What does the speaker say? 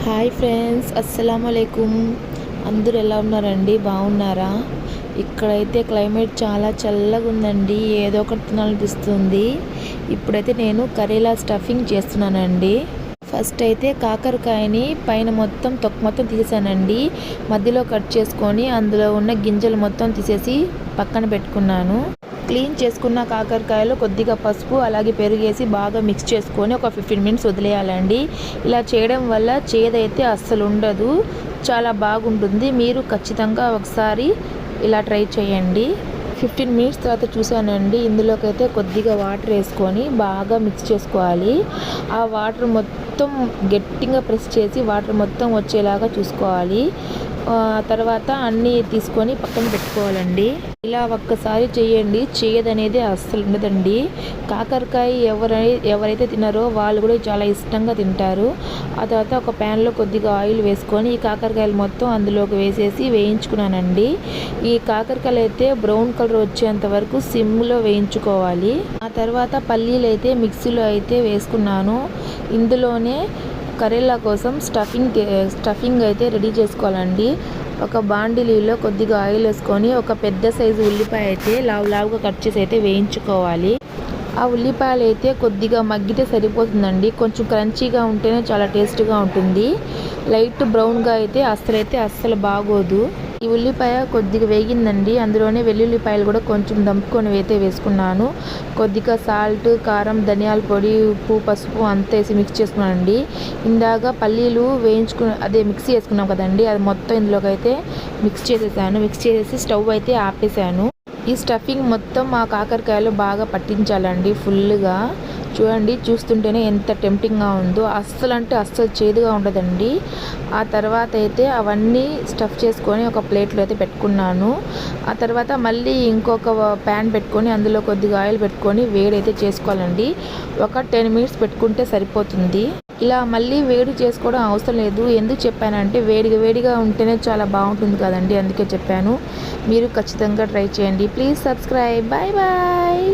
Hi friends, అస్సలాముఅలైకుం. అందరూ ఎలా ఉన్నారండి? బాగున్నారా? ఇక్కడైతే క్లైమేట్ చాలా చల్లగా ఉందండి. ఏదో ఒకటి తినాలనిపిస్తుంది. ఇప్పుడైతే నేను కరేలా స్టఫింగ్ చేస్తున్నానండి. ఫస్ట్ అయితే కాకరకాయని పైన మొత్తం తొక్క మొత్తం తీసేసానండి. మధ్యలో కట్ చేసుకొని అందులో ఉన్న గింజలు మొత్తం తీసేసి పక్కన పెట్టుకున్నాను. క్లీన్ చేసుకున్న కాకరకాయలో కొద్దిగా పసుపు అలాగే పెరుగేసి బాగా మిక్స్ చేసుకొని ఒక 15 మినిట్స్ వదిలేయాలండి. ఇలా చేయడం వల్ల చేదైతే అస్సలు ఉండదు, చాలా బాగుంటుంది. మీరు ఖచ్చితంగా ఒకసారి ఇలా ట్రై చేయండి. 15 మినిట్స్ తర్వాత చూసానండి. ఇందులోకైతే కొద్దిగా వాటర్ వేసుకొని బాగా మిక్స్ చేసుకోవాలి. ఆ వాటర్ మొత్తం గట్టిగా ప్రెస్ చేసి వాటర్ మొత్తం వచ్చేలాగా చూసుకోవాలి. తర్వాత అన్నీ తీసుకొని పక్కన పెట్టుకోవాలండి. ఇలా ఒక్కసారి చేయండి, చేయదనేది అస్సలు ఉండదండి. కాకరకాయ ఎవరైతే తిన్నారో వాళ్ళు కూడా చాలా ఇష్టంగా తింటారు. ఆ తర్వాత ఒక ప్యాన్లో కొద్దిగా ఆయిల్ వేసుకొని ఈ కాకరకాయలు మొత్తం అందులోకి వేసేసి వేయించుకున్నానండి. ఈ కాకరకాయలు అయితే బ్రౌన్ కలర్ వచ్చేంత వరకు సిమ్లో వేయించుకోవాలి. ఆ తర్వాత పల్లీలు అయితే మిక్సీలో అయితే వేసుకున్నాను. ఇందులోనే కరేలా కోసం స్టఫింగ్ అయితే రెడీ చేసుకోవాలండి. ఒక బాండిలీలో కొద్దిగా ఆయిల్ వేసుకొని ఒక పెద్ద సైజు ఉల్లిపాయ అయితే లావుగా కట్ చేసి అయితే వేయించుకోవాలి. ఆ ఉల్లిపాయలు అయితే కొద్దిగా మగ్గితే సరిపోతుందండి. కొంచెం క్రంచీగా ఉంటేనే చాలా టేస్ట్గా ఉంటుంది. లైట్ బ్రౌన్గా అయితే అస్సలు బాగోదు. ఈ ఉల్లిపాయ కొద్దిగా వేగిందండి. అందులోనే వెల్లుల్లిపాయలు కూడా కొంచెం దంపుకొని అయితే వేసుకున్నాను. కొద్దిగా సాల్ట్, కారం, ధనియాల పొడి, ఉప్పు, పసుపు అంతా వేసి మిక్స్ చేసుకున్నానండి. ఇందాక పల్లీలు మిక్సీ వేసుకున్నాం కదండి, అది మొత్తం ఇందులోకి అయితే మిక్స్ చేసేసి స్టవ్ అయితే ఆపేసాను. ఈ స్టఫింగ్ మొత్తం మా కాకరకాయలు బాగా పట్టించాలండి ఫుల్గా. చూడండి, చూస్తుంటేనే ఎంత టెంప్టింగ్గా ఉందో. అస్సలు చేదుగా ఉండదండి. ఆ తర్వాత అయితే అవన్నీ స్టఫ్ చేసుకొని ఒక ప్లేట్లో అయితే పెట్టుకున్నాను. ఆ తర్వాత మళ్ళీ ఇంకొక ప్యాన్ పెట్టుకొని అందులో కొద్దిగా ఆయిల్ పెట్టుకొని వేడైతే చేసుకోవాలండి. ఒక 10 మినిట్స్ పెట్టుకుంటే సరిపోతుంది. ఇలా మళ్ళీ వేడి చేసుకోవడం అవసరం లేదు. ఎందుకు చెప్పానంటే వేడిగా ఉంటేనే చాలా బాగుంటుంది కదండి, అందుకే చెప్పాను. మీరు ఖచ్చితంగా ట్రై చేయండి. Please subscribe. Bye bye.